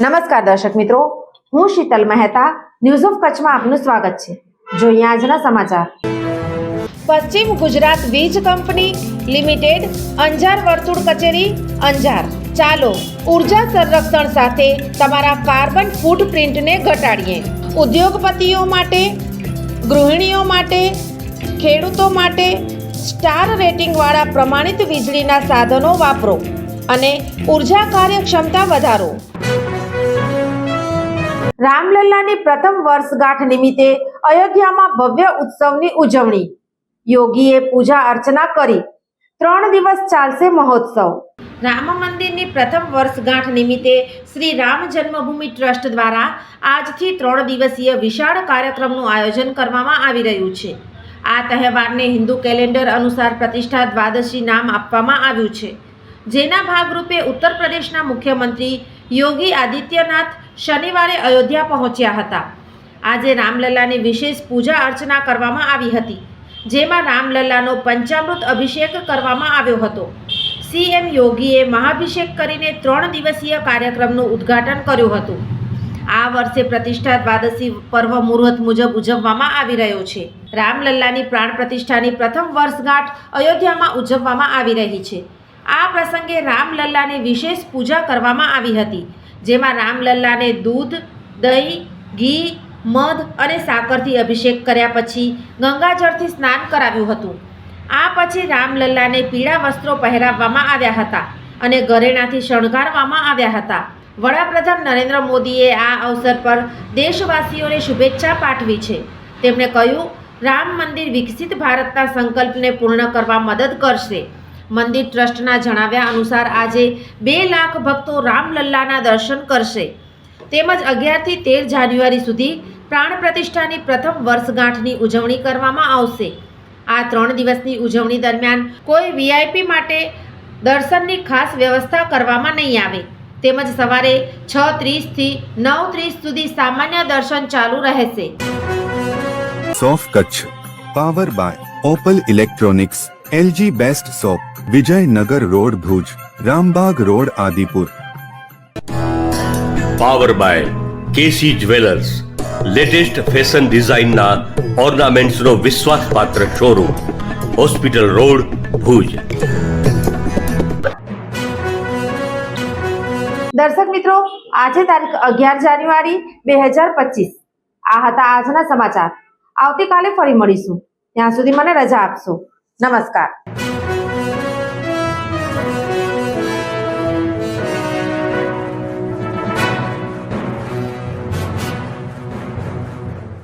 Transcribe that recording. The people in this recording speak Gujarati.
નમસ્કાર દર્શક મિત્રો, હું શીતલ મહેતા, ન્યૂઝ ઓફ કચ્છમાં આપનું સ્વાગત છે। જોઈએ આજના સમાચાર। પશ્ચિમ ગુજરાત વીજ કંપની લિમિટેડ અંજાર વર્તુળ કચેરી અંજાર। ચાલો ઉર્જા સંરક્ષણ સાથે તમારા કાર્બન ફૂટપ્રિન્ટને ઘટાડીએ। ઉદ્યોગપતિઓ માટે, ગૃહિણીઓ માટે, ખેડૂતો માટે સ્ટાર રેટિંગવાળા પ્રમાણિત વીજળીના સાધનો વાપરો અને ઉર્જા કાર્યક્ષમતા વધારો। રામલલ્લાની પ્રથમ વર્ષગાંઠ નિમિત્તે અયોધ્યામાં ભવ્ય ઉત્સવની ઉજવણી। યોગીએ પૂજા અર્ચના કરી। 3 દિવસ ચાલશે મહોત્સવ। રામ મંદિરની પ્રથમ વર્ષગાંઠ નિમિત્તે શ્રી રામ જન્મભૂમિ ટ્રસ્ટ દ્વારા આજથી 3 દિવસીય વિશાળ કાર્યક્રમનું આયોજન કરવામાં આવી રહ્યું છે। આ તહેવારને હિન્દુ કેલેન્ડર અનુસાર પ્રતિષ્ઠા દ્વાદશી નામ આપવામાં આવ્યું છે, જેના ભાગરૂપે ઉત્તર પ્રદેશના મુખ્યમંત્રી યોગી આદિત્યનાથ શનિવારે અયોધ્યા પહોંચ્યા હતા। આજે રામલલ્લાની વિશેષ પૂજા અર્ચના કરવામાં આવી હતી, જેમાં રામલલ્લાનો પંચામૃત અભિષેક કરવામાં આવ્યો હતો। સીએમ યોગીએ મહાભિષેક કરીને 3 દિવસીય કાર્યક્રમનું ઉદ્ઘાટન કર્યું હતું। આ વર્ષે પ્રતિષ્ઠા દ્વાદશી પર્વ મુહૂર્ત મુજબ ઉજવવામાં આવી રહ્યો છે। રામલલ્લાની પ્રાણ પ્રતિષ્ઠાની પ્રથમ વર્ષગાંઠ અયોધ્યામાં ઉજવવામાં આવી રહી છે। આ પ્રસંગે રામલલ્લાની વિશેષ પૂજા કરવામાં આવી હતી, જેમાં રામલલ્લાને દૂધ, દહીં, ઘી, મધ અને સાકરથી અભિષેક કર્યા પછી ગંગાજળથી સ્નાન કરાવ્યું હતું। આ પછી રામલલ્લાને પીળા વસ્ત્રો પહેરાવવામાં આવ્યા હતા અને ઘરેણાથી શણગારવામાં આવ્યા હતા। વડાપ્રધાન નરેન્દ્ર મોદીએ આ અવસર પર દેશવાસીઓને શુભેચ્છા પાઠવી છે। તેમણે કહ્યું, રામ મંદિર વિકસિત ભારતના સંકલ્પને પૂર્ણ કરવા મદદ કરશે। મંદિર ટ્રસ્ટના જણાવ્યા અનુસાર આજે 2 લાખ ભક્તો રામલલ્લાના દર્શન કરશે, તેમજ 11 થી 13 જાન્યુઆરી સુધી પ્રાણ પ્રતિષ્ઠાની પ્રથમ વર્ષગાંઠની ઉજવણી કરવામાં આવશે। આ 3 દિવસની ઉજવણી દરમિયાન કોઈ વીઆઈપી માટે દર્શનની ખાસ વ્યવસ્થા કરવામાં નહીં આવે, તેમજ સવારે 6:30 થી 9:30 સુધી સામાન્ય દર્શન ચાલુ રહેશે। સોફ Kutch power by Opal Electronics, LG best shop, Vijaynagar road Bhuj, Rambag road Adipur. Power by KC jewellers, latest fashion ડિઝાઇનના ઓર્નામેન્ટ્સનો વિશ્વાસપાત્ર શોરૂમ, હોસ્પિટલ રોડ ભુજ। દર્શક મિત્રો, આજે તારીખ 11 જાન્યુઆરી 2025। આ હતા આજના સમાચાર। આવતીકાલે ફરી મળીશું, ત્યાં સુધી મને રજા આપશો। નમસ્કાર।